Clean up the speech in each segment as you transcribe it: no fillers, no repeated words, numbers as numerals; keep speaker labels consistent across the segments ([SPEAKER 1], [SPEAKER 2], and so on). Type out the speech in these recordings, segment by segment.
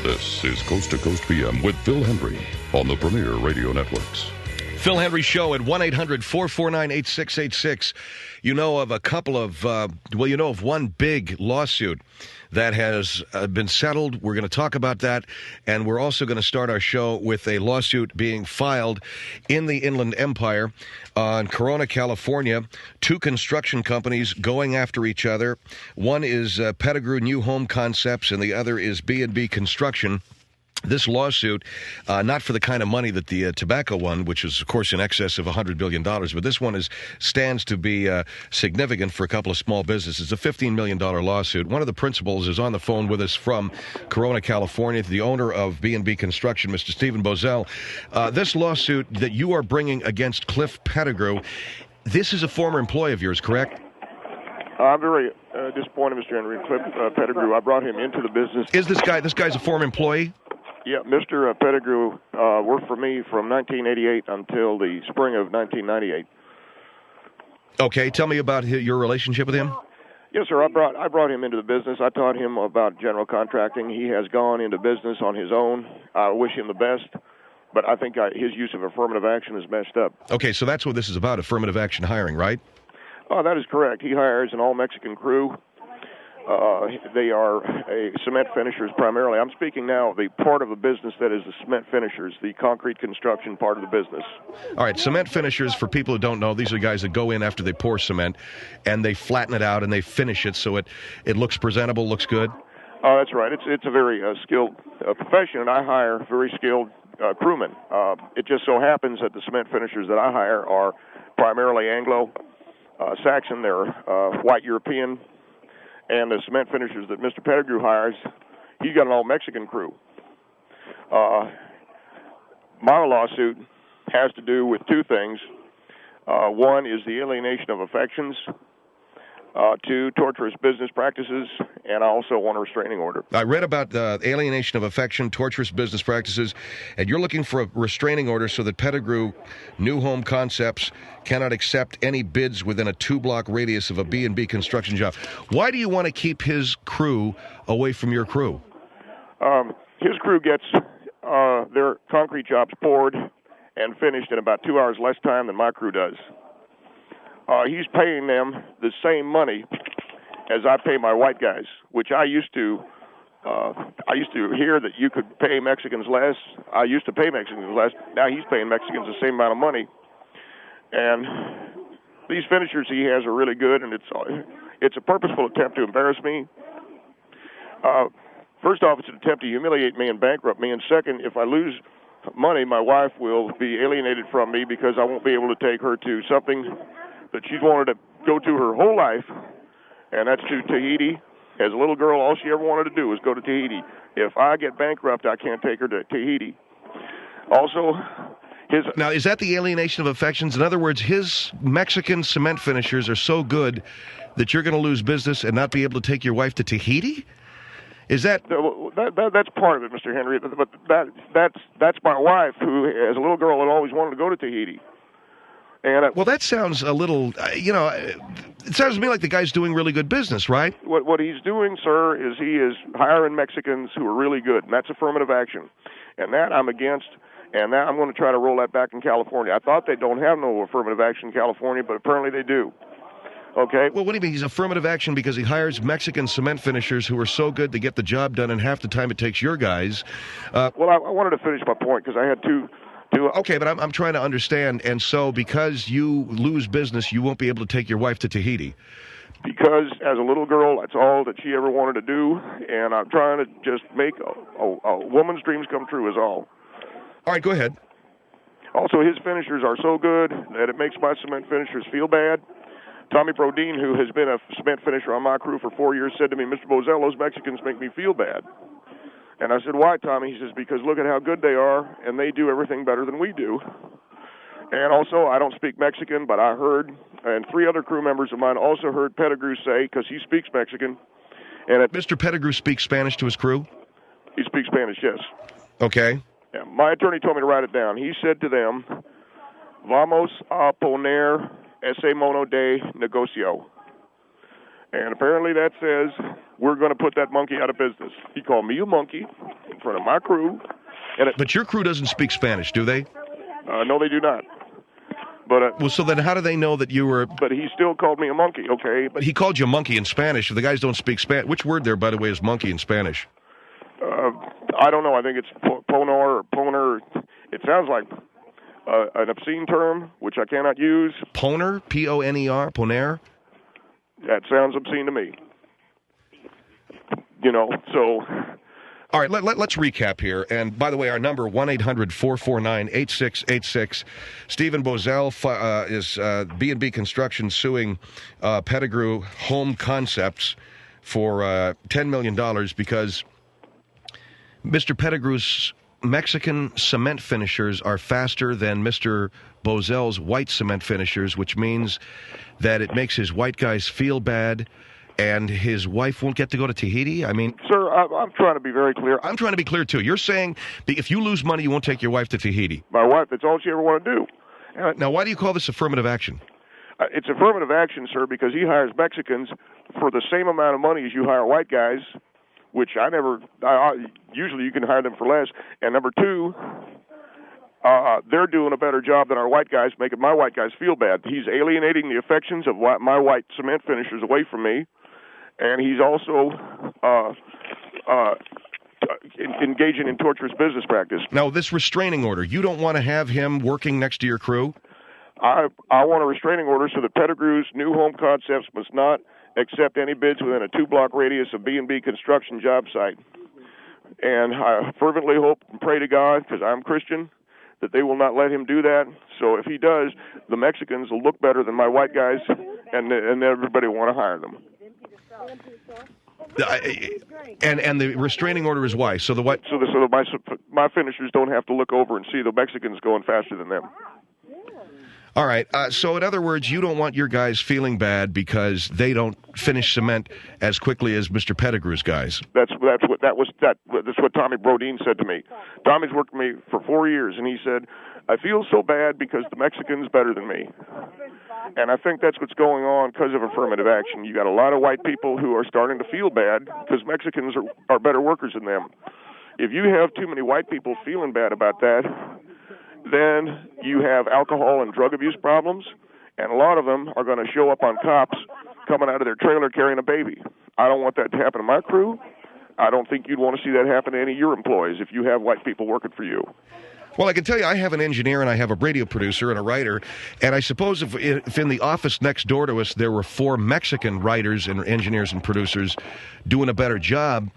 [SPEAKER 1] This is Coast to Coast PM with Phil Hendrie on the Premier Radio Networks.
[SPEAKER 2] Phil Hendrie Show at 1-800-449-8686. You know of a couple of, you know of one big lawsuit that has been settled. We're going to talk about that, and we're also going to start our show with a lawsuit being filed in the Inland Empire on Corona, California. Two construction companies going after each other. One is Pettigrew New Home Concepts, and the other is B&B Construction. This lawsuit, not for the kind of money that the tobacco one, which is, of course, in excess of $100 billion, but this one stands to be significant for a couple of small businesses. It's a $15 million lawsuit. One of the principals is on the phone with us from Corona, California, the owner of B&B Construction, Mr. Stephen Bosell. This lawsuit that you are bringing against Cliff Pettigrew, this is a former employee of yours, correct?
[SPEAKER 3] I'm very disappointed, Mr. Henry. Cliff Pettigrew, I brought him into the business.
[SPEAKER 2] Is this guy's a former employee?
[SPEAKER 3] Yeah, Mr. Pettigrew worked for me from 1988 until the spring of 1998.
[SPEAKER 2] Okay, tell me about your relationship with him.
[SPEAKER 3] Yes, sir. I brought him into the business. I taught him about general contracting. He has gone into business on his own. I wish him the best, but I think his use of affirmative action is messed up.
[SPEAKER 2] Okay, so that's what this is about, affirmative action hiring, right?
[SPEAKER 3] Oh, that is correct. He hires an all-Mexican crew. They are cement finishers primarily. I'm speaking now of the part of the business that is the cement finishers, the concrete construction part of the business.
[SPEAKER 2] All right, cement finishers, for people who don't know, these are guys that go in after they pour cement, and they flatten it out and they finish it so it looks presentable, looks good.
[SPEAKER 3] Oh, that's right. It's a very skilled profession, and I hire very skilled crewmen. It just so happens that the cement finishers that I hire are primarily Anglo-Saxon. They're white European. And the cement finishers that Mr. Pettigrew hires, he's got an all-Mexican crew. My lawsuit has to do with two things. One is the alienation of affections. Two, torturous business practices. And I also want a restraining order.
[SPEAKER 2] I read about alienation of affection, torturous business practices, and you're looking for a restraining order so that Pettigrew New Home Concepts cannot accept any bids within a 2-block radius of a B&B construction job. Why do you want to keep his crew away from your crew?
[SPEAKER 3] His crew gets their concrete jobs poured and finished in about 2 hours less time than my crew does. He's paying them the same money as I pay my white guys, which I used to hear that you could pay Mexicans less. I used to pay Mexicans less. Now he's paying Mexicans the same amount of money. And these finishers he has are really good, and it's a purposeful attempt to embarrass me. First off, it's an attempt to humiliate me and bankrupt me. And second, if I lose money, my wife will be alienated from me because I won't be able to take her to something that she's wanted to go to her whole life, and that's to Tahiti. As a little girl, all she ever wanted to do was go to Tahiti. If I get bankrupt, I can't take her to Tahiti. Also, Now, is that the alienation of affections? In other words, his Mexican cement finishers are so good that you're going to lose business and not be able to take your wife to Tahiti? Is that... That's part of it, Mr. Henry, but that's my wife, who, as a little girl, had always wanted to go to Tahiti. And
[SPEAKER 2] well, that sounds a little, it sounds to me like the guy's doing really good business, right?
[SPEAKER 3] What he's doing, sir, is he is hiring Mexicans who are really good, and that's affirmative action. And that I'm against, and that I'm going to try to roll that back in California. I thought they don't have no affirmative action in California, but apparently they do. Okay.
[SPEAKER 2] Well, what do you mean he's affirmative action because he hires Mexican cement finishers who are so good to get the job done in half the time it takes your guys?
[SPEAKER 3] Well, I wanted to finish my point because I had two.
[SPEAKER 2] Okay, but I'm trying to understand. And so because you lose business, you won't be able to take your wife to Tahiti?
[SPEAKER 3] Because as a little girl, that's all that she ever wanted to do, and I'm trying to just make a woman's dreams come true is all.
[SPEAKER 2] All right, go ahead.
[SPEAKER 3] Also, his finishers are so good that it makes my cement finishers feel bad. Tommy Brodeen, who has been a cement finisher on my crew for 4 years, said to me, Mr. Bosell, those Mexicans make me feel bad. And I said, why, Tommy? He says, because look at how good they are, and they do everything better than we do. And also, I don't speak Mexican, but I heard, and 3 other crew members of mine also heard Pettigrew say, because he speaks Mexican. And
[SPEAKER 2] Mr. Pettigrew speaks Spanish to his crew?
[SPEAKER 3] He speaks Spanish, yes.
[SPEAKER 2] Okay.
[SPEAKER 3] Yeah, my attorney told me to write it down. He said to them, Vamos a poner ese mono de negocio. And apparently that says, we're going to put that monkey out of business. He called me a monkey. in front of my crew.
[SPEAKER 2] But your crew doesn't speak Spanish, do they?
[SPEAKER 3] No, they do not. But
[SPEAKER 2] well, so then how do they know that you were...
[SPEAKER 3] But he still called me a monkey, okay?
[SPEAKER 2] But he called you a monkey in Spanish. If the guys don't speak Spanish... Which word there, by the way, is monkey in Spanish?
[SPEAKER 3] I don't know. I think it's poner or poner. It sounds like an obscene term, which I cannot use.
[SPEAKER 2] Poner? P-O-N-E-R? Poner?
[SPEAKER 3] That sounds obscene to me. You know, so...
[SPEAKER 2] All right, let's recap here. And by the way, our number, 1-800-449-8686. Stephen Bosell is B&B Construction suing Pettigrew Home Concepts for $10 million because Mr. Pettigrew's Mexican cement finishers are faster than Mr. Bosell's white cement finishers, which means that it makes his white guys feel bad and his wife won't get to go to Tahiti? I mean...
[SPEAKER 3] Sir, I'm trying to be very clear.
[SPEAKER 2] I'm trying to be clear, too. You're saying that if you lose money, you won't take your wife to Tahiti.
[SPEAKER 3] My wife, that's all she ever wanted to do.
[SPEAKER 2] Now, why do you call this affirmative action?
[SPEAKER 3] It's affirmative action, sir, because he hires Mexicans for the same amount of money as you hire white guys, which usually you can hire them for less. And number two, they're doing a better job than our white guys, making my white guys feel bad. He's alienating the affections of my white cement finishers away from me. And he's also engaging in torturous business practice.
[SPEAKER 2] Now, this restraining order, you don't want to have him working next to your crew?
[SPEAKER 3] I want a restraining order so that Pettigrew's new home concepts must not accept any bids within a 2-block radius of B&B construction job site. And I fervently hope and pray to God, because I'm Christian, that they will not let him do that. So if he does, the Mexicans will look better than my white guys, and everybody will want to hire them.
[SPEAKER 2] And the restraining order is why? So my
[SPEAKER 3] finishers don't have to look over and see the Mexicans going faster than them.
[SPEAKER 2] All right. So in other words, you don't want your guys feeling bad because they don't finish cement as quickly as Mr. Pettigrew's guys.
[SPEAKER 3] That's what Tommy Brodeen said to me. Tommy's worked with me for 4 years, and he said, "I feel so bad because the Mexican's better than me." And I think that's what's going on because of affirmative action. You got a lot of white people who are starting to feel bad because Mexicans are better workers than them. If you have too many white people feeling bad about that, then you have alcohol and drug abuse problems, and a lot of them are going to show up on cops coming out of their trailer carrying a baby. I don't want that to happen to my crew. I don't think you'd want to see that happen to any of your employees if you have white people working for you.
[SPEAKER 2] Well, I can tell you I have an engineer and I have a radio producer and a writer, and I suppose if in the office next door to us there were 4 Mexican writers and engineers and producers doing a better job,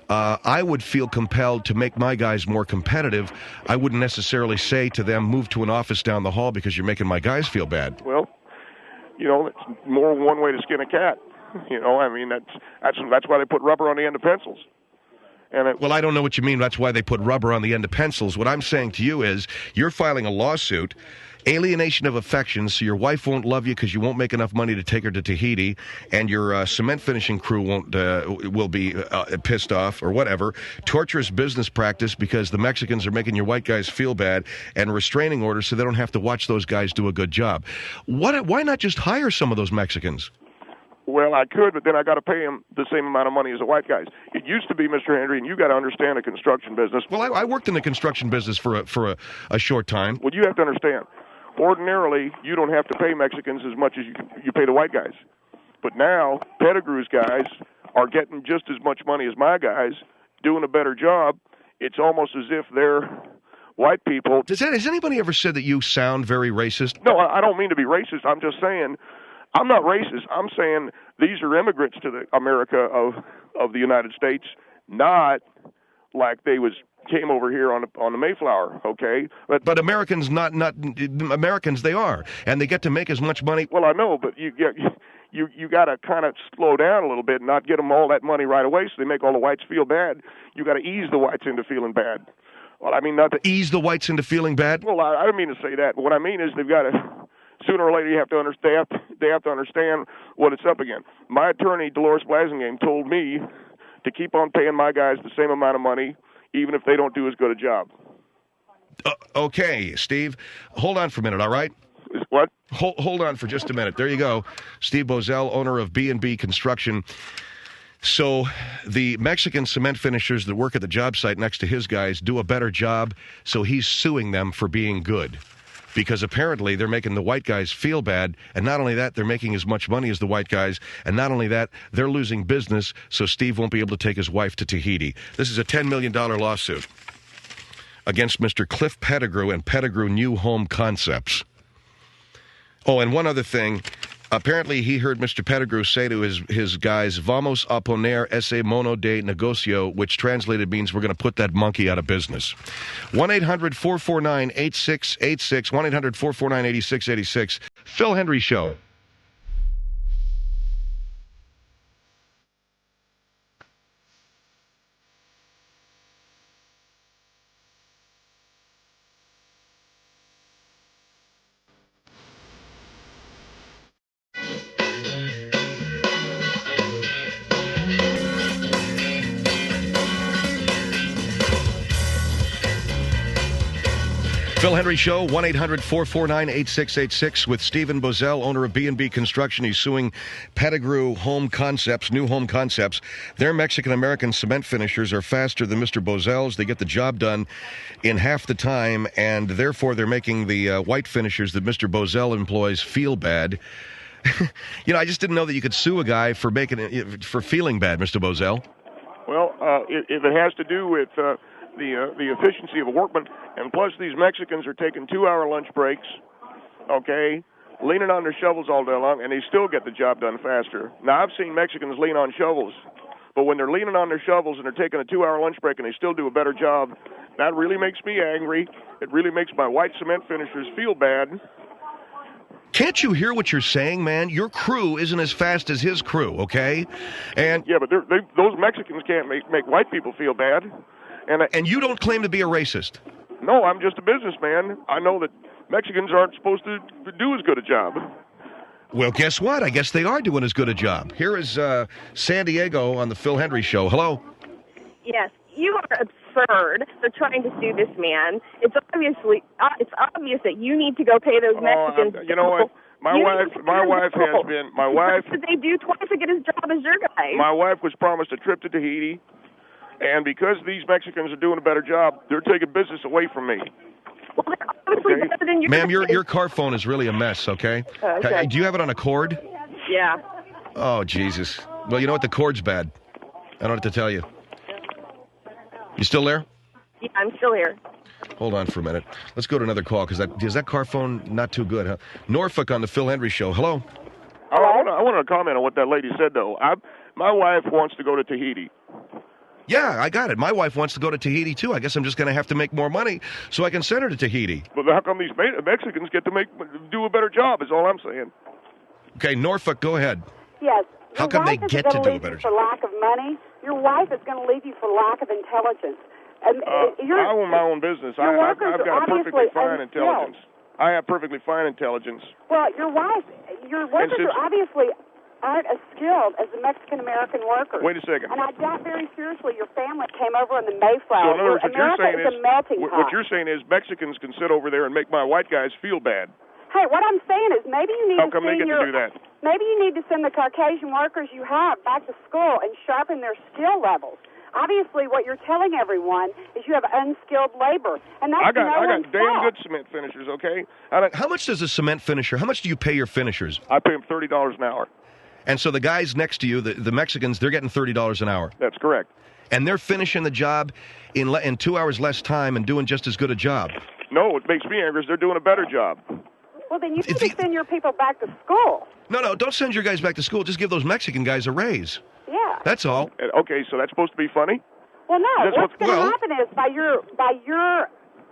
[SPEAKER 2] I would feel compelled to make my guys more competitive. I wouldn't necessarily say to them, move to an office down the hall because you're making my guys feel bad.
[SPEAKER 3] Well, it's more one way to skin a cat. I mean, that's why they put rubber on the end of pencils.
[SPEAKER 2] Well, I don't know what you mean. That's why they put rubber on the end of pencils. What I'm saying to you is you're filing a lawsuit, alienation of affections, so your wife won't love you because you won't make enough money to take her to Tahiti, and your cement finishing crew will be pissed off or whatever. Torturous business practice because the Mexicans are making your white guys feel bad, and restraining orders so they don't have to watch those guys do a good job. Why not just hire some of those Mexicans?
[SPEAKER 3] Well, I could, but then I got to pay him the same amount of money as the white guys. It used to be, Mr. Hendrie, and you got to understand the construction business.
[SPEAKER 2] Well, I worked in the construction business for a short time.
[SPEAKER 3] Well, you have to understand. Ordinarily, you don't have to pay Mexicans as much as you pay the white guys. But now, Pettigrew's guys are getting just as much money as my guys, doing a better job. It's almost as if they're white people.
[SPEAKER 2] Has anybody ever said that you sound very racist?
[SPEAKER 3] No, I don't mean to be racist. I'm just saying... I'm not racist. I'm saying these are immigrants to the America of the United States, not like they came over here on the Mayflower, okay?
[SPEAKER 2] But Americans, not Americans, they are, and they get to make as much money.
[SPEAKER 3] Well, I know, but you got to kind of slow down a little bit and not get them all that money right away, so they make all the whites feel bad. You got to ease the whites into feeling bad. Well, I mean, not to
[SPEAKER 2] ease the whites into feeling bad.
[SPEAKER 3] Well, I don't mean to say that. But what I mean is they've got to. Sooner or later, you have to understand. They have to understand what it's up against. My attorney, Dolores Blasingame, told me to keep on paying my guys the same amount of money, even if they don't do as good a job.
[SPEAKER 2] Okay, Steve, hold on for a minute. All right.
[SPEAKER 3] What?
[SPEAKER 2] Hold on for just a minute. There you go, Steve Bosell, owner of B&B Construction. So the Mexican cement finishers that work at the job site next to his guys do a better job, so he's suing them for being good. Because apparently they're making the white guys feel bad, and not only that, they're making as much money as the white guys, and not only that, they're losing business, so Steve won't be able to take his wife to Tahiti. This is a $10 million lawsuit against Mr. Cliff Pettigrew and Pettigrew New Home Concepts. Oh, and one other thing. Apparently, he heard Mr. Pettigrew say to his guys, "Vamos a poner ese mono de negocio," which translated means we're going to put that monkey out of business. 1-800-449-8686, 1-800-449-8686. Phil Hendrie Show. Phil Hendrie Show, 1-800-449-8686 with Stephen Bosell, owner of B&B Construction. He's suing Pettigrew Home Concepts, New Home Concepts. Their Mexican-American cement finishers are faster than Mr. Bosell's. They get the job done in half the time, and therefore they're making the white finishers that Mr. Bosell employs feel bad. I just didn't know that you could sue a guy for feeling bad, Mr. Bosell.
[SPEAKER 3] Well, if it has to do with the efficiency of a workman, and plus these Mexicans are taking 2-hour lunch breaks, okay, leaning on their shovels all day long, and they still get the job done faster. Now, I've seen Mexicans lean on shovels, but when they're leaning on their shovels and they're taking a 2-hour lunch break and they still do a better job, that really makes me angry. It really makes my white cement finishers feel bad.
[SPEAKER 2] Can't you hear what you're saying, man? Your crew isn't as fast as his crew, okay? And
[SPEAKER 3] yeah, but those Mexicans can't make white people feel bad.
[SPEAKER 2] And you don't claim to be a racist.
[SPEAKER 3] No, I'm just a businessman. I know that Mexicans aren't supposed to do as good a job.
[SPEAKER 2] Well, guess what? I guess they are doing as good a job. Here is San Diego on the Phil Hendrie Show. Hello.
[SPEAKER 4] Yes, you are absurd for trying to sue this man. It's obvious that you need to go pay those Mexicans.
[SPEAKER 3] You know what? My wife has been. My wife.
[SPEAKER 4] What did they do twice to get his job as your guy?
[SPEAKER 3] My wife was promised a trip to Tahiti. And because these Mexicans are doing a better job, they're taking business away from me.
[SPEAKER 4] Well, they're obviously better than you.
[SPEAKER 2] Ma'am, your car phone is really a mess, okay?
[SPEAKER 4] Okay.
[SPEAKER 2] Do you have it on a cord?
[SPEAKER 4] Yeah.
[SPEAKER 2] Oh, Jesus. Well, you know what? The cord's bad. I don't have to tell you. You still there?
[SPEAKER 4] Yeah, I'm still here.
[SPEAKER 2] Hold on for a minute. Let's go to another call, because is that car phone not too good, huh? Norfolk on the Phil Hendrie Show. Hello?
[SPEAKER 3] I want to comment on what that lady said, though. My wife wants to go to Tahiti.
[SPEAKER 2] Yeah, I got it. My wife wants to go to Tahiti, too. I guess I'm just going to have to make more money so I can send her to Tahiti.
[SPEAKER 3] But how come these Mexicans get to do a better job is all I'm saying.
[SPEAKER 2] Okay, Norfolk, go ahead.
[SPEAKER 5] Yes.
[SPEAKER 2] How come they get to do a better job?
[SPEAKER 5] For lack of money. Your wife is going to leave you for lack of intelligence. And
[SPEAKER 3] I own my own business. I've got a perfectly fine intelligence. I have perfectly fine intelligence.
[SPEAKER 5] Well, your workers are obviously aren't as skilled as the Mexican-American workers.
[SPEAKER 3] Wait a second.
[SPEAKER 5] And I doubt very seriously your family came over on the Mayflower.
[SPEAKER 3] So in other words, what you're saying is Mexicans can sit over there and make my white guys feel bad.
[SPEAKER 5] Hey, what I'm saying is maybe you need
[SPEAKER 3] How come they get to do that?
[SPEAKER 5] Maybe you need to send the Caucasian workers you have back to school and sharpen their skill levels. Obviously, what you're telling everyone is you have unskilled labor, and that's
[SPEAKER 3] I got damn good cement finishers. Okay.
[SPEAKER 2] How much does a cement finisher? How much do you pay your finishers?
[SPEAKER 3] I pay them $30 an hour.
[SPEAKER 2] And so the guys next to you, the Mexicans, they're getting $30 an hour.
[SPEAKER 3] That's correct.
[SPEAKER 2] And they're finishing the job in 2 hours less time and doing just as good a job.
[SPEAKER 3] No, what makes me angry is they're doing a better job.
[SPEAKER 5] Well, then you need to send your people back to school.
[SPEAKER 2] No, don't send your guys back to school. Just give those Mexican guys a raise.
[SPEAKER 5] Yeah.
[SPEAKER 2] That's all.
[SPEAKER 3] Okay, so that's supposed to be funny?
[SPEAKER 5] Well, no. What's going to happen is by your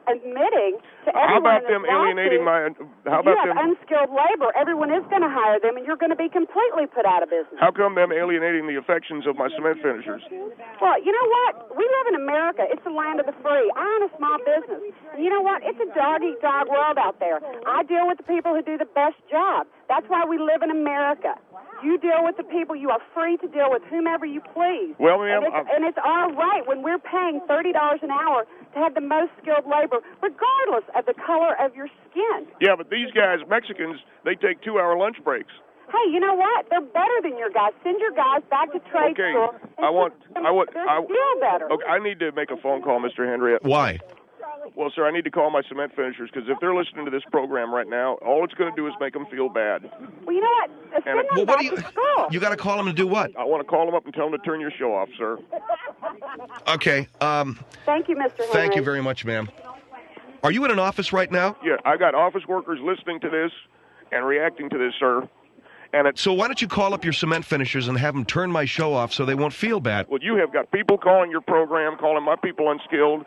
[SPEAKER 5] admitting to everyone
[SPEAKER 3] how about
[SPEAKER 5] you have unskilled labor, everyone is going to hire them, and you're going to be completely put out of business.
[SPEAKER 3] How come them alienating the affections of my cement finishers?
[SPEAKER 5] Well, you know what? We live in America. It's the land of the free. I own a small business. And you know what? It's a dog-eat-dog world out there. I deal with the people who do the best job. That's why we live in America. You deal with the people. You are free to deal with whomever you please.
[SPEAKER 3] Well, ma'am,
[SPEAKER 5] and it's our right when we're paying $30 an hour to have the most skilled labor, regardless of the color of your skin.
[SPEAKER 3] Yeah, but these guys, Mexicans, they take 2-hour lunch breaks.
[SPEAKER 5] Hey, you know what? They're better than your guys. Send your guys back to trade
[SPEAKER 3] Okay,
[SPEAKER 5] school. They're still better.
[SPEAKER 3] Okay, I need to make a phone call, Mr. Hendrie.
[SPEAKER 2] Why?
[SPEAKER 3] Well, sir, I need to call my cement finishers because if they're listening to this program right now, all it's going to do is make them feel bad.
[SPEAKER 5] Well, you know what? Send them back to school.
[SPEAKER 2] You got to call them to do what?
[SPEAKER 3] I want to call them up and tell them to turn your show off, sir.
[SPEAKER 2] Okay.
[SPEAKER 5] Thank you, Mr. Henry.
[SPEAKER 2] Thank you very much, ma'am. Are you in an office right now?
[SPEAKER 3] Yeah, I got office workers listening to this and reacting to this, sir.
[SPEAKER 2] So why don't you call up your cement finishers and have them turn my show off so they won't feel bad?
[SPEAKER 3] Well, you have got people calling your program, calling my people unskilled,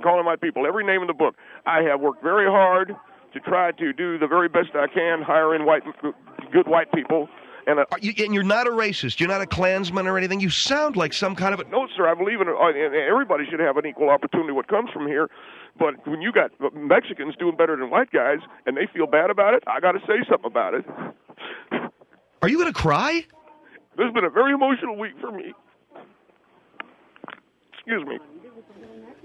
[SPEAKER 3] calling my people every name in the book. I have worked very hard to try to do the very best I can, hiring good white people. And
[SPEAKER 2] you're not a racist. You're not a Klansman or anything. You sound like some kind of a...
[SPEAKER 3] No, sir. I believe in everybody should have an equal opportunity what comes from here. But when you got Mexicans doing better than white guys and they feel bad about it, I got to say something about it.
[SPEAKER 2] Are you going to cry?
[SPEAKER 3] This has been a very emotional week for me. Excuse me.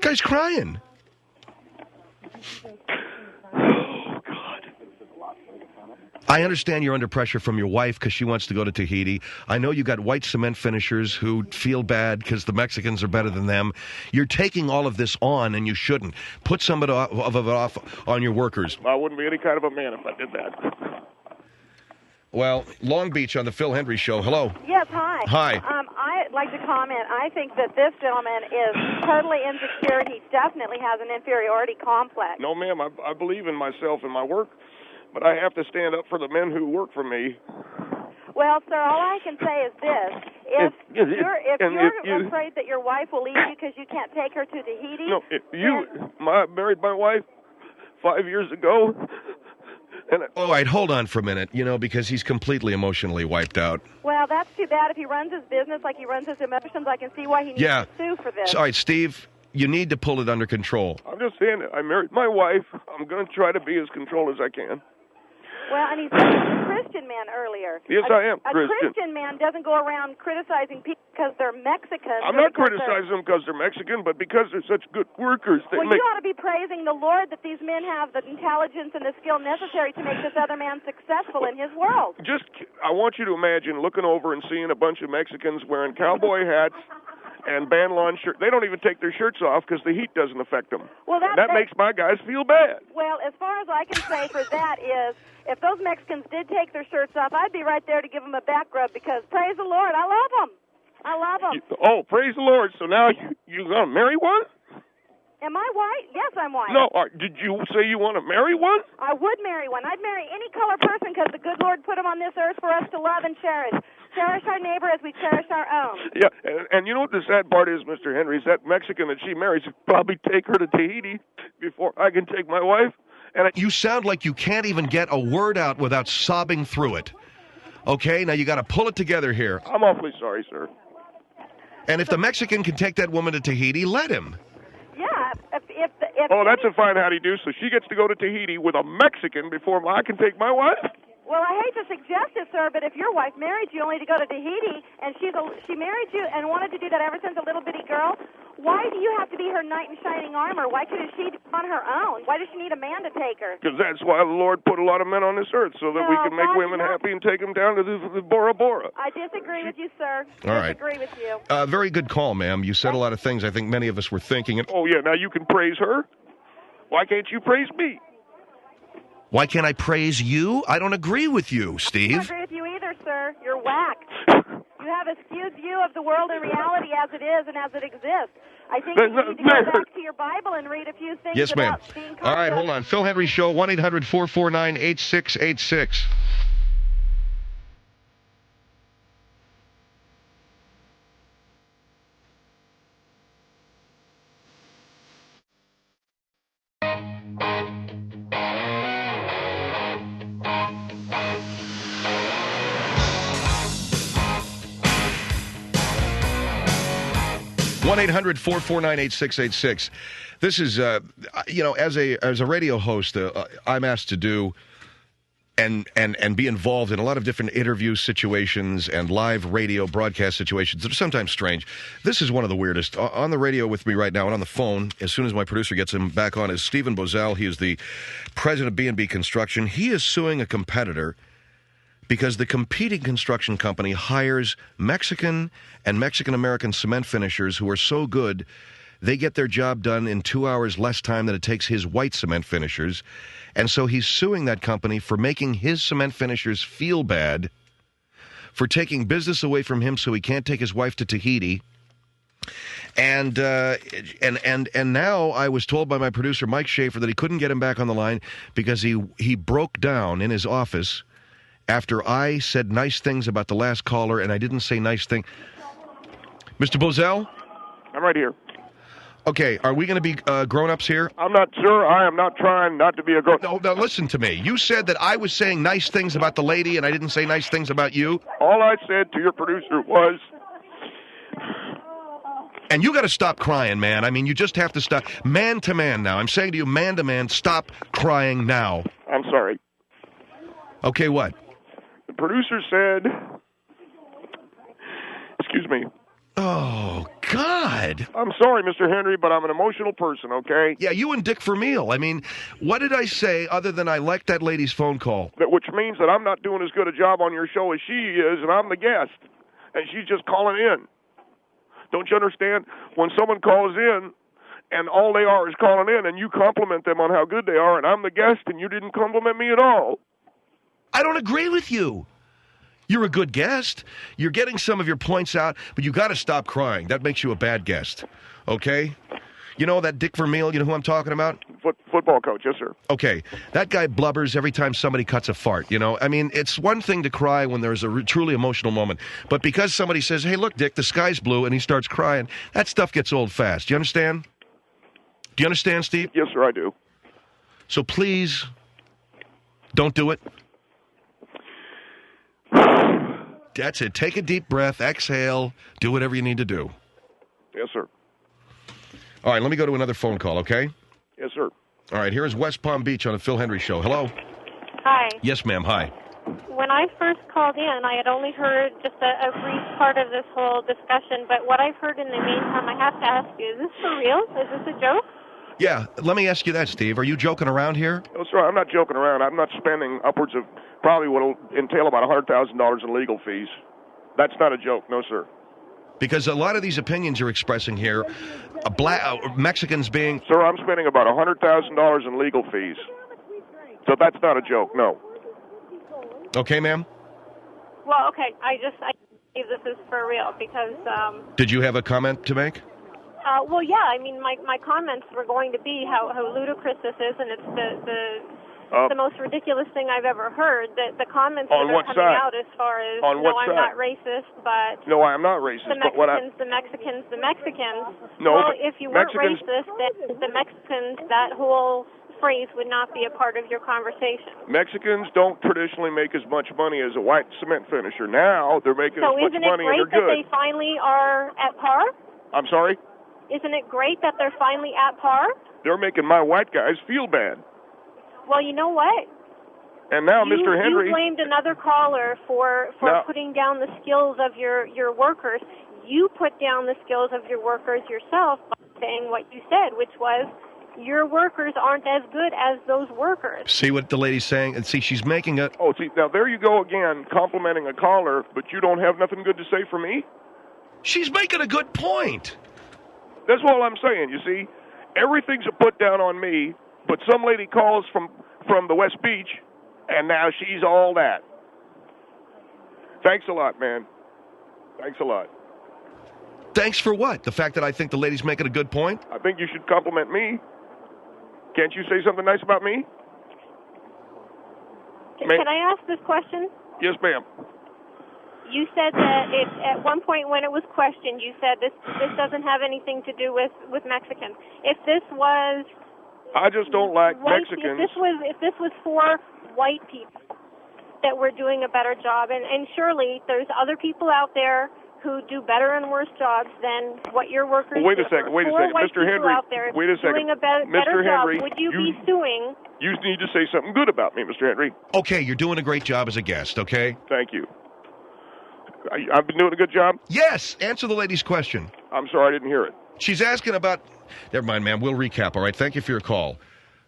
[SPEAKER 2] Guy's crying.
[SPEAKER 3] Oh, God.
[SPEAKER 2] I understand you're under pressure from your wife because she wants to go to Tahiti. I know you got white cement finishers who feel bad because the Mexicans are better than them. You're taking all of this on, and you shouldn't. Put some of it off on your workers.
[SPEAKER 3] I wouldn't be any kind of a man if I did that.
[SPEAKER 2] Well, Long Beach on the Phil Hendrie Show. Hello.
[SPEAKER 6] Yes, hi.
[SPEAKER 2] Hi.
[SPEAKER 6] I'd like to comment. I think that this gentleman is totally insecure. He definitely has an inferiority complex.
[SPEAKER 3] No, ma'am. I believe in myself and my work, but I have to stand up for the men who work for me.
[SPEAKER 6] Well, sir, all I can say is this. If you're afraid that your wife will leave you because you can't take her to Tahiti...
[SPEAKER 3] No, married my wife 5 years ago...
[SPEAKER 2] All right, hold on for a minute, because he's completely emotionally wiped out.
[SPEAKER 6] Well, that's too bad. If he runs his business like he runs his emotions, I can see why he needs to sue for this.
[SPEAKER 2] All right, Steve, you need to pull it under control.
[SPEAKER 3] I'm just saying that I married my wife. I'm going to try to be as controlled as I can.
[SPEAKER 6] Well, and he said he was a Christian man earlier.
[SPEAKER 3] Yes, I am Christian.
[SPEAKER 6] A Christian man doesn't go around criticizing people because they're Mexican.
[SPEAKER 3] I'm not criticizing them because they're Mexican, but because they're such good workers.
[SPEAKER 6] You ought to be praising the Lord that these men have the intelligence and the skill necessary to make this other man successful in his world.
[SPEAKER 3] I want you to imagine looking over and seeing a bunch of Mexicans wearing cowboy hats and band lawn shirts. They don't even take their shirts off because the heat doesn't affect them.
[SPEAKER 6] Well,
[SPEAKER 3] that makes my guys feel bad.
[SPEAKER 6] Well, as far as I can say for that is, if those Mexicans did take their shirts off, I'd be right there to give them a back rub because, praise the Lord, I love them. I love them.
[SPEAKER 3] Praise the Lord. So now you're going to marry one?
[SPEAKER 6] Am I white? Yes, I'm white.
[SPEAKER 3] No, did you say you want to marry one?
[SPEAKER 6] I would marry one. I'd marry any color person because the good Lord put them on this earth for us to love and cherish. Cherish our neighbor as we cherish our own.
[SPEAKER 3] Yeah, and you know what the sad part is, Mr. Hendrie, is that Mexican that she marries will probably take her to Tahiti before I can take my wife. And
[SPEAKER 2] you sound like you can't even get a word out without sobbing through it. Okay, now you got to pull it together here.
[SPEAKER 3] I'm awfully sorry, sir.
[SPEAKER 2] And if the Mexican can take that woman to Tahiti, let him.
[SPEAKER 6] Yeah, if
[SPEAKER 3] that's a fine howdy-do. So she gets to go to Tahiti with a Mexican before I can take my wife?
[SPEAKER 6] Well, I hate to suggest it, sir, but if your wife married you only to go to Tahiti, and she married you and wanted to do that ever since a little bitty girl, why do you have to be her knight in shining armor? Why couldn't she do it on her own? Why does she need a man to take her?
[SPEAKER 3] Because that's why the Lord put a lot of men on this earth, so that we can make women happy and take them down to the Bora Bora.
[SPEAKER 6] I disagree with you, sir.
[SPEAKER 2] All right.
[SPEAKER 6] Disagree with you.
[SPEAKER 2] Very good call, ma'am. You said a lot of things I think many of us were thinking.
[SPEAKER 3] Oh, yeah, now you can praise her? Why can't you praise me?
[SPEAKER 2] Why can't I praise you? I don't agree with you, Steve.
[SPEAKER 6] I don't agree with you either, sir. You're whacked. You have a skewed view of the world and reality as it is and as it exists. I think you need to go back to your Bible and read a few things
[SPEAKER 2] yes, ma'am.
[SPEAKER 6] about being
[SPEAKER 2] All right, hold on. Phil Hendrie Show, 1-800-449-8686. One 1-800-449-8686. This is, as a radio host, I'm asked to do and be involved in a lot of different interview situations and live radio broadcast situations that are sometimes strange. This is one of the weirdest. On the radio with me right now and on the phone, as soon as my producer gets him back on, is Stephen Bosell. He is the president of B&B Construction. He is suing a competitor because the competing construction company hires Mexican and Mexican-American cement finishers who are so good, they get their job done in 2 hours less time than it takes his white cement finishers. And so he's suing that company for making his cement finishers feel bad, for taking business away from him so he can't take his wife to Tahiti. And now I was told by my producer, Mike Schaefer, that he couldn't get him back on the line because he broke down in his office after I said nice things about the last caller, and I didn't say nice thing. Mr. Bosell?
[SPEAKER 3] I'm right here.
[SPEAKER 2] Okay, are we going to be grown-ups here?
[SPEAKER 3] I'm not sure. I am not trying not to be a grown.
[SPEAKER 2] No, listen to me. You said that I was saying nice things about the lady, and I didn't say nice things about you.
[SPEAKER 3] All I said to your producer was...
[SPEAKER 2] And you got to stop crying, man. I mean, you just have to stop. Man to man now. I'm saying to you, man to man, stop crying now.
[SPEAKER 3] I'm sorry.
[SPEAKER 2] Okay, what?
[SPEAKER 3] The producer said... Excuse me.
[SPEAKER 2] Oh, God.
[SPEAKER 3] I'm sorry, Mr. Hendrie, but I'm an emotional person, okay?
[SPEAKER 2] Yeah, you and Dick Vermeil. I mean, what did I say other than I liked that lady's phone call?
[SPEAKER 3] Which means that I'm not doing as good a job on your show as she is, and I'm the guest. And she's just calling in. Don't you understand? When someone calls in, and all they are is calling in, and you compliment them on how good they are, and I'm the guest, and you didn't compliment me at all.
[SPEAKER 2] I don't agree with you. You're a good guest. You're getting some of your points out, but you got to stop crying. That makes you a bad guest. Okay? You know that Dick Vermeil, you know who I'm talking about?
[SPEAKER 3] Football coach, yes, sir.
[SPEAKER 2] Okay. That guy blubbers every time somebody cuts a fart, you know? I mean, it's one thing to cry when there's a truly emotional moment, but because somebody says, hey, look, Dick, the sky's blue, and he starts crying, that stuff gets old fast. Do you understand? Do you understand, Steve?
[SPEAKER 3] Yes, sir, I do.
[SPEAKER 2] So please, don't do it. That's it. Take a deep breath, exhale, do whatever you need to do.
[SPEAKER 3] Yes, sir.
[SPEAKER 2] All right, let me go to another phone call, okay?
[SPEAKER 3] Yes, sir.
[SPEAKER 2] All right, here is West Palm Beach on the Phil Hendrie Show. Hello?
[SPEAKER 7] Hi.
[SPEAKER 2] Yes, ma'am. Hi.
[SPEAKER 7] When I first called in, I had only heard just a brief part of this whole discussion, but what I've heard in the meantime, I have to ask you, is this for real? Is this a joke?
[SPEAKER 2] Yeah, let me ask you that, Steve. Are you joking around here?
[SPEAKER 3] No, sir, I'm not joking around. I'm not spending upwards of probably what will entail about $100,000 in legal fees. That's not a joke, no, sir.
[SPEAKER 2] Because a lot of these opinions you're expressing here, Mexicans being...
[SPEAKER 3] Sir, I'm spending about $100,000 in legal fees. So that's not a joke, no.
[SPEAKER 2] Okay, ma'am?
[SPEAKER 7] Well, okay, I believe this is for real because...
[SPEAKER 2] Did you have a comment to make?
[SPEAKER 7] Well, yeah, I mean, my comments were going to be how ludicrous this is, and it's the most ridiculous thing I've ever heard. The comments that are coming out as far as,
[SPEAKER 3] I'm
[SPEAKER 7] not racist, but...
[SPEAKER 3] No, I am not racist.
[SPEAKER 7] The Mexicans.
[SPEAKER 3] No,
[SPEAKER 7] well, if you weren't
[SPEAKER 3] Mexicans...
[SPEAKER 7] racist, then the Mexicans, that whole phrase would not be a part of your conversation.
[SPEAKER 3] Mexicans don't traditionally make as much money as a white cement finisher. Now they're making as much money and they're good.
[SPEAKER 7] So isn't it great that they finally are at par?
[SPEAKER 3] I'm sorry?
[SPEAKER 7] Isn't it great that they're finally at par?
[SPEAKER 3] They're making my white guys feel bad.
[SPEAKER 7] Well, you know what?
[SPEAKER 3] And now, Mr. Hendrie...
[SPEAKER 7] You blamed another caller for putting down the skills of your workers. You put down the skills of your workers yourself by saying what you said, which was your workers aren't as good as those workers.
[SPEAKER 2] See what the lady's saying? And see, she's making it...
[SPEAKER 3] Oh, see, now there you go again, complimenting a caller, but you don't have nothing good to say for me?
[SPEAKER 2] She's making a good point.
[SPEAKER 3] That's all I'm saying, you see. Everything's a put down on me, but some lady calls from the West Beach, and now she's all that. Thanks a lot, man. Thanks a lot.
[SPEAKER 2] Thanks for what? The fact that I think the lady's making a good point?
[SPEAKER 3] I think you should compliment me. Can't you say something nice about me?
[SPEAKER 7] Can I ask this question?
[SPEAKER 3] Yes, ma'am.
[SPEAKER 7] You said that at one point when it was questioned, you said this doesn't have anything to do with Mexicans. If this was...
[SPEAKER 3] I just don't like Mexicans.
[SPEAKER 7] If this was for white people that were doing a better job, and surely there's other people out there who do better and worse jobs than what your workers do.
[SPEAKER 3] Wait a second, Mr. Hendrie. Wait a second.
[SPEAKER 7] Doing a better job, would you be suing?
[SPEAKER 3] You need to say something good about me, Mr. Hendrie.
[SPEAKER 2] Okay, you're doing a great job as a guest, okay?
[SPEAKER 3] Thank you. I've been doing a good job?
[SPEAKER 2] Yes. Answer the lady's question.
[SPEAKER 3] I'm sorry, I didn't hear it.
[SPEAKER 2] She's asking about... Never mind, ma'am. We'll recap, all right? Thank you for your call.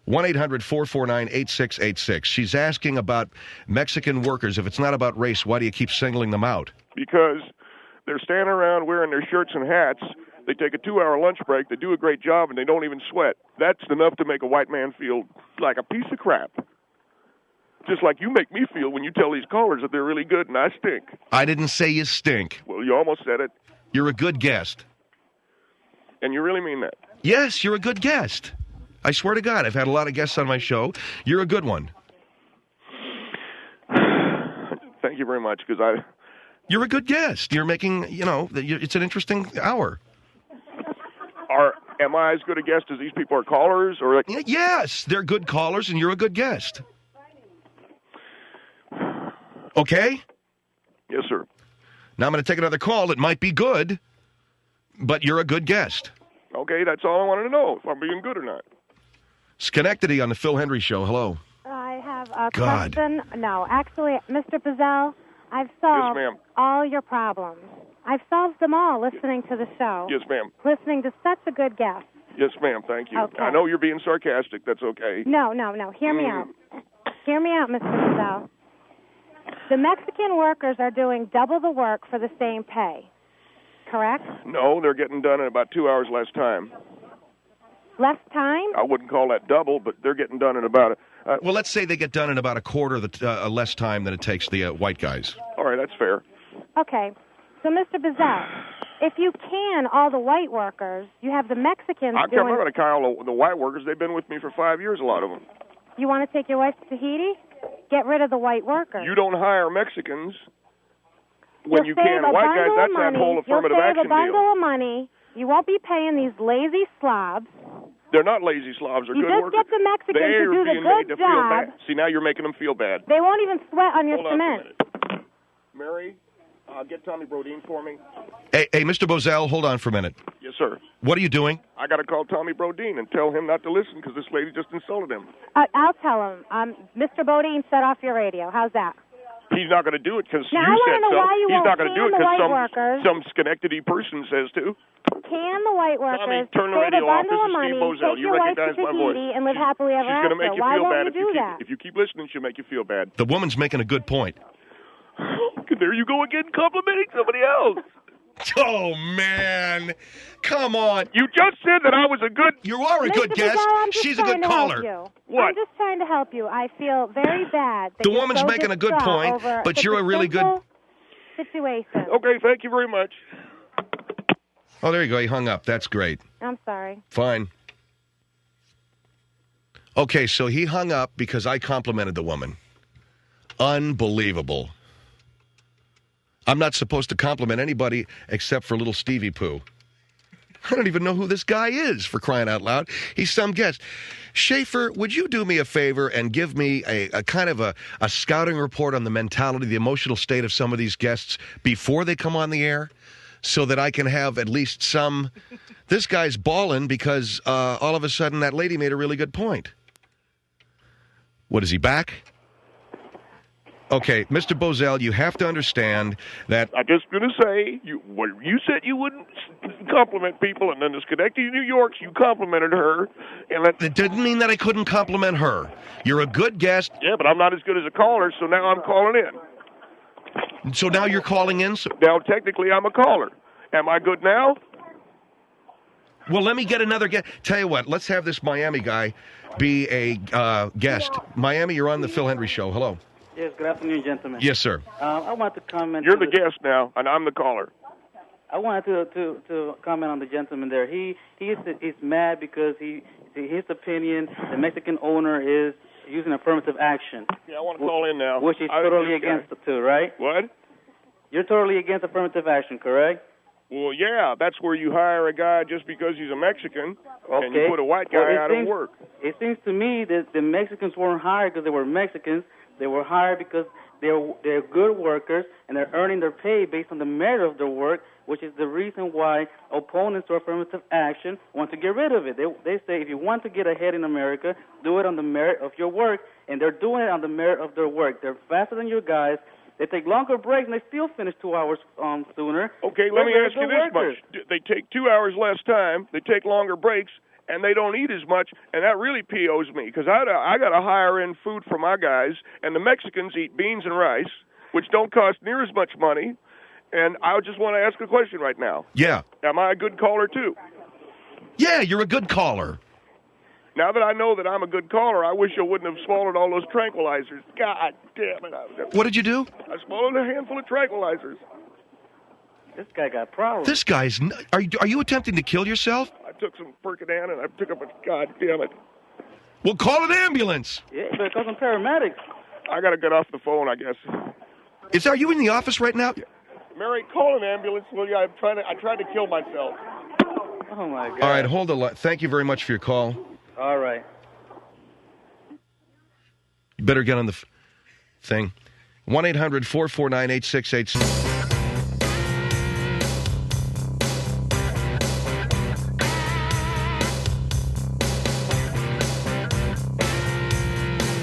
[SPEAKER 2] 1-800-449-8686. She's asking about Mexican workers. If it's not about race, why do you keep singling them out?
[SPEAKER 3] Because they're standing around wearing their shirts and hats. They take a 2-hour lunch break. They do a great job, and they don't even sweat. That's enough to make a white man feel like a piece of crap. Just like you make me feel when you tell these callers that they're really good and I stink.
[SPEAKER 2] I didn't say you stink.
[SPEAKER 3] Well, you almost said it.
[SPEAKER 2] You're a good guest.
[SPEAKER 3] And you really mean that?
[SPEAKER 2] Yes, you're a good guest. I swear to God, I've had a lot of guests on my show. You're a good one.
[SPEAKER 3] Thank you very much, because
[SPEAKER 2] You're a good guest. You're making, it's an interesting hour.
[SPEAKER 3] Am I as good a guest as these people are callers? Or
[SPEAKER 2] Yes, they're good callers, and you're a good guest. Okay?
[SPEAKER 3] Yes, sir.
[SPEAKER 2] Now I'm going to take another call. It might be good, but you're a good guest.
[SPEAKER 3] Okay, that's all I wanted to know, if I'm being good or not.
[SPEAKER 2] Schenectady on the Phil Hendrie Show. Hello.
[SPEAKER 8] I have a question. No, actually, Mr. Bosell, I've solved all your problems. I've solved them all listening to the show.
[SPEAKER 3] Yes, ma'am.
[SPEAKER 8] Listening to such a good guest.
[SPEAKER 3] Yes, ma'am. Thank you.
[SPEAKER 8] Okay.
[SPEAKER 3] I know you're being sarcastic. That's okay.
[SPEAKER 8] No. Hear me out. Hear me out, Mr. Bosell. The Mexican workers are doing double the work for the same pay, correct?
[SPEAKER 3] No, they're getting done in about 2 hours less time.
[SPEAKER 8] Less time?
[SPEAKER 3] I wouldn't call that double, but they're getting done in about
[SPEAKER 2] well, let's say they get done in about a quarter of the less time than it takes the white guys.
[SPEAKER 3] All right, that's fair.
[SPEAKER 8] Okay. So, Mr. Bosell, if you can all the white workers, you have the Mexicans
[SPEAKER 3] I'm going to call the white workers. They've been with me for 5 years, a lot of them.
[SPEAKER 8] You want to take your wife to Tahiti? Get rid of the white workers.
[SPEAKER 3] You don't hire Mexicans when
[SPEAKER 8] You'll
[SPEAKER 3] you can white guys. That's
[SPEAKER 8] money.
[SPEAKER 3] that whole affirmative action
[SPEAKER 8] You'll save a bundle
[SPEAKER 3] deal.
[SPEAKER 8] of money. You won't be paying these lazy slobs.
[SPEAKER 3] They're not lazy slobs. They're
[SPEAKER 8] you
[SPEAKER 3] good
[SPEAKER 8] just
[SPEAKER 3] workers.
[SPEAKER 8] get the Mexicans
[SPEAKER 3] They're
[SPEAKER 8] to do the
[SPEAKER 3] being made
[SPEAKER 8] good
[SPEAKER 3] to feel
[SPEAKER 8] job.
[SPEAKER 3] bad. See, now you're making them feel bad.
[SPEAKER 8] They won't even sweat on your
[SPEAKER 3] Hold
[SPEAKER 8] cement.
[SPEAKER 3] on a minute. Mary, get Tommy Brodeen for me.
[SPEAKER 2] Hey, Mr. Bosell, hold on for a minute.
[SPEAKER 3] Yes, sir.
[SPEAKER 2] What are you doing?
[SPEAKER 3] I got to call Tommy Brodeen and tell him not to listen because this lady just insulted him.
[SPEAKER 8] I'll tell him. Mr. Bodine, shut off your radio. How's that?
[SPEAKER 3] He's not going to do it because you
[SPEAKER 8] Now, I
[SPEAKER 3] said
[SPEAKER 8] wanna know
[SPEAKER 3] so.
[SPEAKER 8] why you
[SPEAKER 3] He's
[SPEAKER 8] won't
[SPEAKER 3] not going to do it
[SPEAKER 8] can the
[SPEAKER 3] because
[SPEAKER 8] white workers.
[SPEAKER 3] some Schenectady person says to.
[SPEAKER 8] Can the white workers
[SPEAKER 3] Tommy, turn the
[SPEAKER 8] save a
[SPEAKER 3] radio off.
[SPEAKER 8] bundle
[SPEAKER 3] This
[SPEAKER 8] of
[SPEAKER 3] is
[SPEAKER 8] money,
[SPEAKER 3] Steve Bosell.
[SPEAKER 8] take
[SPEAKER 3] You
[SPEAKER 8] your wife to
[SPEAKER 3] recognize my voice.
[SPEAKER 8] Tahiti, and live happily ever
[SPEAKER 3] She's
[SPEAKER 8] after?
[SPEAKER 3] going to make you
[SPEAKER 8] Why
[SPEAKER 3] feel
[SPEAKER 8] won't
[SPEAKER 3] bad
[SPEAKER 8] you do that?
[SPEAKER 3] if you keep listening. She'll make you feel bad.
[SPEAKER 2] The woman's making a good point.
[SPEAKER 3] There you go again, complimenting somebody else.
[SPEAKER 2] Oh, man. Come on.
[SPEAKER 3] You just said that I was a good...
[SPEAKER 2] You are a good
[SPEAKER 8] Mr.
[SPEAKER 2] guest.
[SPEAKER 8] Bosell, I'm just
[SPEAKER 2] She's a good
[SPEAKER 8] trying to
[SPEAKER 2] caller.
[SPEAKER 8] help you.
[SPEAKER 3] What?
[SPEAKER 8] I'm just trying to help you. I feel very bad. That
[SPEAKER 2] The
[SPEAKER 8] you're
[SPEAKER 2] woman's
[SPEAKER 8] so
[SPEAKER 2] making a good
[SPEAKER 8] distraught
[SPEAKER 2] point,
[SPEAKER 8] over
[SPEAKER 2] but
[SPEAKER 8] such
[SPEAKER 2] you're a really good...
[SPEAKER 8] simple situation.
[SPEAKER 3] Okay, thank you very much.
[SPEAKER 2] Oh, there you go. He hung up. That's great.
[SPEAKER 8] I'm sorry.
[SPEAKER 2] Fine. Okay, so he hung up because I complimented the woman. Unbelievable. I'm not supposed to compliment anybody except for little Stevie Pooh. I don't even know who this guy is, for crying out loud. He's some guest. Schaefer, would you do me a favor and give me a kind of a scouting report on the mentality, the emotional state of some of these guests before they come on the air so that I can have at least some... This guy's balling because all of a sudden that lady made a really good point. What, is he back? Okay, Mr. Bosell, you have to understand that...
[SPEAKER 3] I'm just going to say, you said you wouldn't compliment people, and then the Schenectady, New York, you complimented her. And
[SPEAKER 2] It didn't mean that I couldn't compliment her. You're a good guest.
[SPEAKER 3] Yeah, but I'm not as good as a caller, so now I'm calling in.
[SPEAKER 2] So now you're calling in?
[SPEAKER 3] Now, technically, I'm a caller. Am I good now?
[SPEAKER 2] Well, let me get another guest. Tell you what, let's have this Miami guy be a guest. Miami, you're on the Phil Hendrie Show. Hello.
[SPEAKER 9] Yes, good afternoon, gentlemen.
[SPEAKER 2] Yes, sir.
[SPEAKER 9] I want to comment.
[SPEAKER 3] You're the guest now, and I'm the caller.
[SPEAKER 9] I wanted to comment on the gentleman there. He's mad because his opinion, the Mexican owner is using affirmative action.
[SPEAKER 3] Yeah, I want to call in now.
[SPEAKER 9] Which is totally against it too, right?
[SPEAKER 3] What?
[SPEAKER 9] You're totally against affirmative action, correct?
[SPEAKER 3] Well, yeah, that's where you hire a guy just because he's a Mexican, and you put a white guy out of work.
[SPEAKER 9] It seems to me that the Mexicans weren't hired because they were Mexicans. They were hired because they're good workers, and they're earning their pay based on the merit of their work, which is the reason why opponents to affirmative action want to get rid of it. They say if you want to get ahead in America, do it on the merit of your work, and they're doing it on the merit of their work. They're faster than you guys. They take longer breaks, and they still finish 2 hours sooner.
[SPEAKER 3] Okay, let me ask you this much. They take 2 hours less time, they take longer breaks, and they don't eat as much, and that really POs me because I got to hire in food for my guys, and the Mexicans eat beans and rice, which don't cost near as much money. And I just want to ask a question right now.
[SPEAKER 2] Yeah.
[SPEAKER 3] Am I a good caller too?
[SPEAKER 2] Yeah, you're a good caller.
[SPEAKER 3] Now that I know that I'm a good caller, I wish I wouldn't have swallowed all those tranquilizers. God damn it!
[SPEAKER 2] What did you do?
[SPEAKER 3] I swallowed a handful of tranquilizers.
[SPEAKER 9] This guy got problems.
[SPEAKER 2] This guy's. Are you attempting to kill yourself?
[SPEAKER 3] I took some Percodan and I took up a. God damn it!
[SPEAKER 2] Well, call an ambulance.
[SPEAKER 9] Yeah, but call some paramedics.
[SPEAKER 3] I gotta get off the phone, I guess.
[SPEAKER 2] Are you in the office right now?
[SPEAKER 3] Yeah. Mary, call an ambulance, will you? I tried to kill myself.
[SPEAKER 9] Oh my God!
[SPEAKER 2] All right, hold on. Thank you very much for your call.
[SPEAKER 9] All right.
[SPEAKER 2] You better get on the thing. 1-800-449-8686.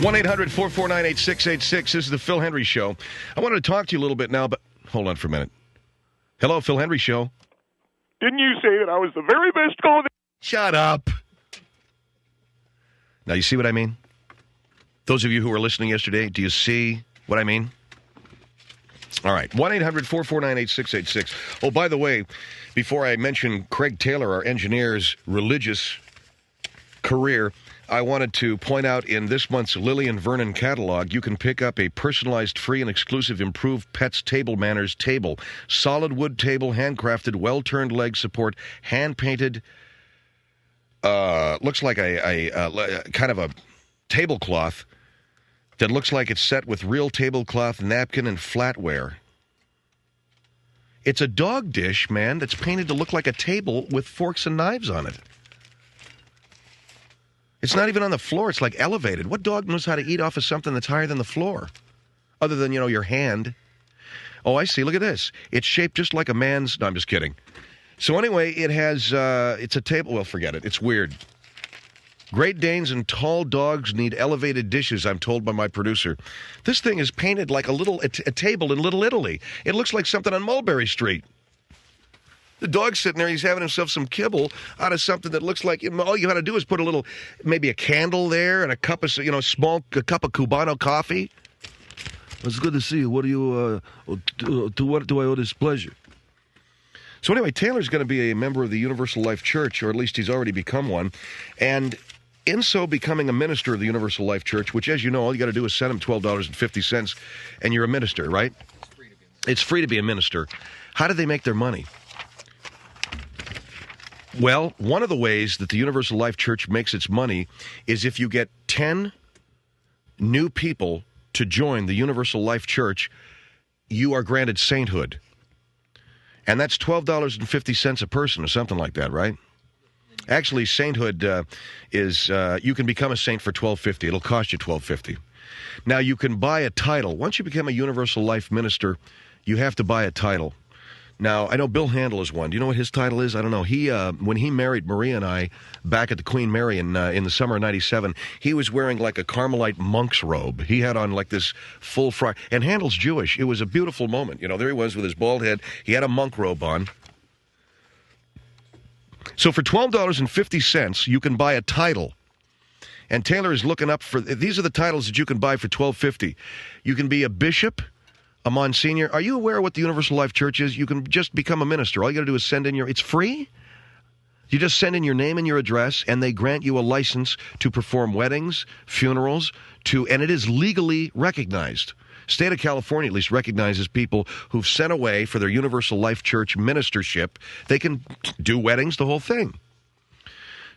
[SPEAKER 2] One 800-449-8686. This is the Phil Hendrie Show. I wanted to talk to you a little bit now, but hold on for a minute. Hello, Phil Hendrie Show.
[SPEAKER 3] Didn't you say that I was the very best caller?
[SPEAKER 2] Shut up. Now, you see what I mean? Those of you who were listening yesterday, do you see what I mean? All right, 1-800-449-8686. Oh, by the way, before I mention Craig Taylor, our engineer's religious career, I wanted to point out in this month's Lillian Vernon catalog, you can pick up a personalized, free, and exclusive Improved Pets Table Manners table. Solid wood table, handcrafted, well-turned leg support, hand-painted, looks like a kind of a tablecloth that looks like it's set with real tablecloth, napkin, and flatware. It's a dog dish, man, that's painted to look like a table with forks and knives on it. It's not even on the floor. It's like elevated. What dog knows how to eat off of something that's higher than the floor? Other than, your hand. Oh, I see. Look at this. It's shaped just like a man's... No, I'm just kidding. So anyway, it has, it's a table. Well, forget it. It's weird. Great Danes and tall dogs need elevated dishes, I'm told by my producer. This thing is painted like a table in Little Italy. It looks like something on Mulberry Street. The dog's sitting there, he's having himself some kibble out of something that looks like, all you got to do is put a little, maybe a candle there and a cup of, a cup of Cubano coffee. It's good to see you. What do you, to what do I owe this pleasure? So anyway, Taylor's going to be a member of the Universal Life Church, or at least he's already become one. And in so becoming a minister of the Universal Life Church, which, as you know, all you got to do is send him $12.50, and you're a minister, right? It's free to be a minister. How do they make their money? Well, one of the ways that the Universal Life Church makes its money is if you get 10 new people to join the Universal Life Church, you are granted sainthood. And that's $12.50 a person or something like that, right? Actually, sainthood is you can become a saint for $12.50. It'll cost you $12.50. Now, you can buy a title. Once you become a Universal Life minister, you have to buy a title. Now, I know Bill Handel is one. Do you know what his title is? I don't know. He when he married Maria and I back at the Queen Mary in the summer of '97, he was wearing like a Carmelite monk's robe. He had on like this full frock. And Handel's Jewish. It was a beautiful moment. There he was with his bald head. He had a monk robe on. So for $12.50, you can buy a title. And Taylor is looking up for, these are the titles that you can buy for $12.50. You can be a bishop, a monsignor. Are you aware of what the Universal Life Church is? You can just become a minister. All you got to do is send in it's free. You just send in your name and your address, and they grant you a license to perform weddings, funerals, and it is legally recognized. State of California at least recognizes people who've sent away for their Universal Life Church ministership. They can do weddings, the whole thing.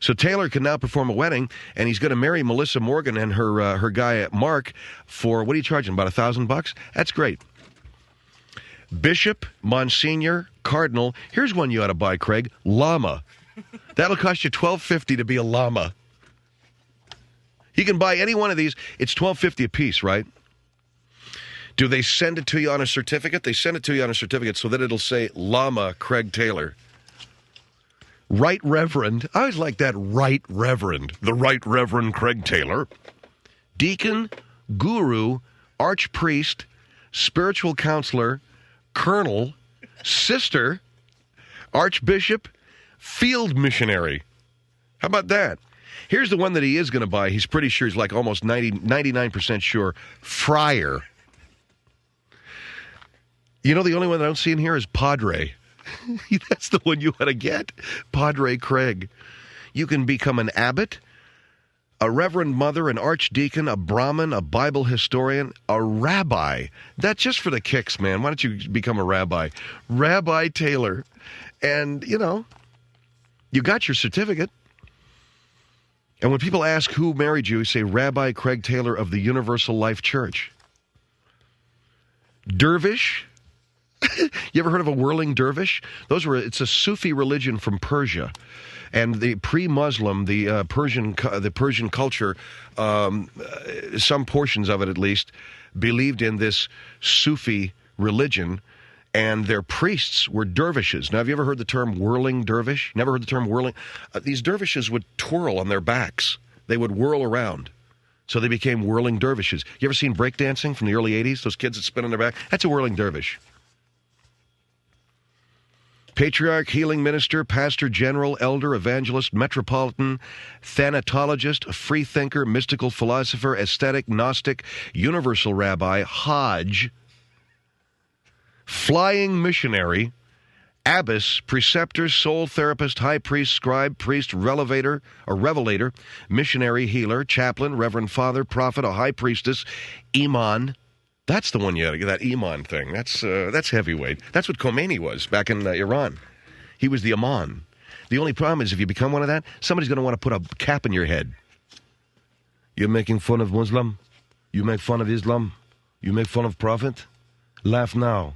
[SPEAKER 2] So Taylor can now perform a wedding, and he's going to marry Melissa Morgan and her guy Mark for, what are you charging, about $1,000? That's great. Bishop, Monsignor, Cardinal. Here's one you ought to buy, Craig. Lama. That'll cost you $12.50 to be a lama. You can buy any one of these. It's $12.50 a piece, right? Do they send it to you on a certificate? They send it to you on a certificate so that it'll say Lama Craig Taylor. Right Reverend. I always like that, Right Reverend. The Right Reverend Craig Taylor. Deacon, Guru, Archpriest, Spiritual Counselor, Colonel, Sister, Archbishop, Field Missionary. How about that? Here's the one that he is going to buy. He's pretty sure, he's like almost 99% sure. Friar. You know, the only one that I don't see in here is Padre. That's the one you want to get. Padre Craig. You can become an abbot, a reverend mother, an archdeacon, a Brahmin, a Bible historian, a rabbi. That's just for the kicks, man. Why don't you become a rabbi? Rabbi Taylor. And, you know, you got your certificate. And when people ask who married you, you say Rabbi Craig Taylor of the Universal Life Church. Dervish. You ever heard of a whirling dervish? It's a Sufi religion from Persia. And the pre-Muslim, the Persian culture, some portions of it at least, believed in this Sufi religion, and their priests were dervishes. Now, have you ever heard the term whirling dervish? Never heard the term whirling? These dervishes would twirl on their backs. They would whirl around. So they became whirling dervishes. You ever seen breakdancing from the early 80s? Those kids that spin on their back? That's a whirling dervish. Patriarch, healing minister, pastor, general, elder, evangelist, metropolitan, thanatologist, freethinker, mystical philosopher, ascetic, Gnostic, universal rabbi, Hajj, flying missionary, abbess, preceptor, soul therapist, high priest, scribe, priest, revelator, missionary, healer, chaplain, reverend father, prophet, a high priestess, imam. That's the one you had, that imam thing. That's heavyweight. That's what Khomeini was back in Iran. He was the imam. The only problem is if you become one of that, somebody's going to want to put a cap in your head. You're making fun of Muslim? You make fun of Islam? You make fun of Prophet? Laugh now.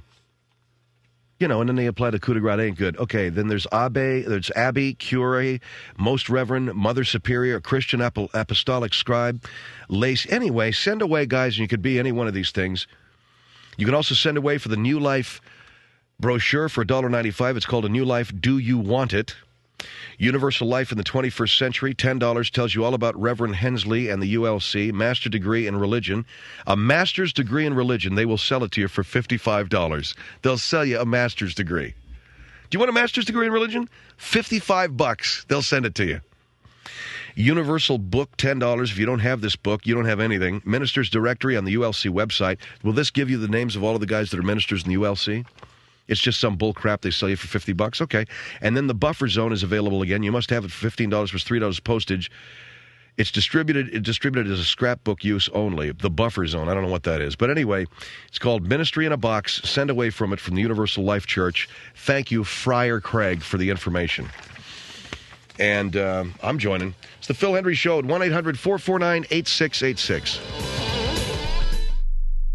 [SPEAKER 2] You know, and then they apply the coup de grace. Ain't good. Okay, then there's Abbey, Cure, Most Reverend, Mother Superior, Christian Apostolic Scribe, Lace. Anyway, send away, guys, and you could be any one of these things. You can also send away for the New Life brochure for $1.95. It's called A New Life, Do You Want It? Universal Life in the 21st Century, $10, tells you all about Reverend Hensley and the ULC, master degree in religion. A master's degree in religion, they will sell it to you for $55. They'll sell you a master's degree. Do you want a master's degree in religion? $55. They'll send it to you. Universal book, $10. If you don't have this book, you don't have anything. Ministers Directory on the ULC website. Will this give you the names of all of the guys that are ministers in the ULC? It's just some bull crap they sell you for $50. Okay. And then the buffer zone is available again. You must have it for $15 plus $3 postage. It's distributed as a scrapbook use only. The buffer zone. I don't know what that is. But anyway, it's called Ministry in a Box. Send away from it from the Universal Life Church. Thank you, Friar Craig, for the information. And I'm joining. It's the Phil Hendrie Show at 1-800-449-8686.